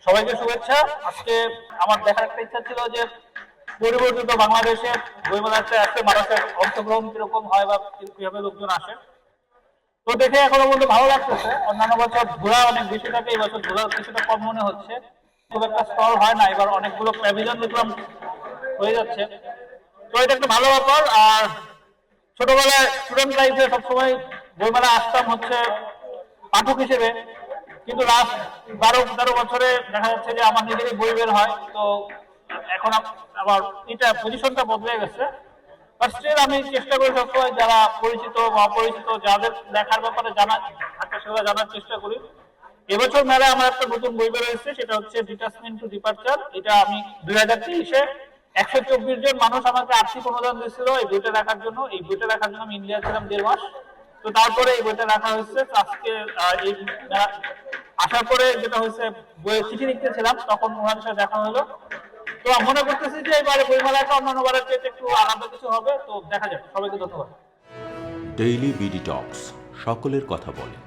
সবাইকে শুভেচ্ছা। আজকে আমার দেখার একটা ইচ্ছা ছিল যে পরিবর্তিত বাংলাদেশে বইমেলাতে আসতে মানুষের অংশগ্রহণ কিরকম হয় বা কিভাবে লোকজন আসে। তো দেখে এখনো পর্যন্ত ভালো লাগতেছে। অন্যান্য বছর ঘোরা অনেক বেশি থাকে, এই বছর ঘোরা কিছুটা কম মনে হচ্ছে। খুব একটা স্টল হয় না, এবার অনেকগুলো প্যাভিলিয়ন দেখলাম হয়ে যাচ্ছে। তো এটা একটা ভালো ব্যাপার। আর ছোটবেলায় স্টুডেন্ট লাইফে সবসময় বইমেলা আসতাম হচ্ছে পাঠক হিসেবে, কিন্তু লাস্ট 12-13 বছরে দেখা যাচ্ছে যে আমার নিজেরই বই বের হয়। তো এখন আবার এটা পজিশনটা বদলে গেছে। বাট স্টিল আমি চেষ্টা করি সবসময় যারা পরিচিত বা অপরিচিত যাদের লেখার ব্যাপারে জানা থাকে সেগুলো জানার চেষ্টা করি। এবছর মেলায় আমার একটা নতুন বই বের হয়েছে, সেটা হচ্ছে ডিটাচমেন্ট টু ডিপার্চার। এটা আমি 2023-এ 124 জন মানুষ আমাকে আর্থিক অনুদান দিয়েছিল এই বইটা রাখার জন্য। এই বইটা রাখার জন্য আমি ইন্ডিয়া ছিলাম 1.5 মাস। তো তারপরে এই বইটা রাখা হয়েছে। আজকে এই আসার পরে যেটা হয়েছে, বইয়ের চিঠি লিখতেছিলাম, তখন ওনাদের সাথে দেখা হলো। তো মনে করতেছি যে এবারে বইমেলাটা অন্যান্য বারের চেয়ে একটু আলাদা কিছু হবে। তো দেখা যাক। সবাইকে ধন্যবাদ। ডেইলি বিডি টকস, সকলের কথা বলে।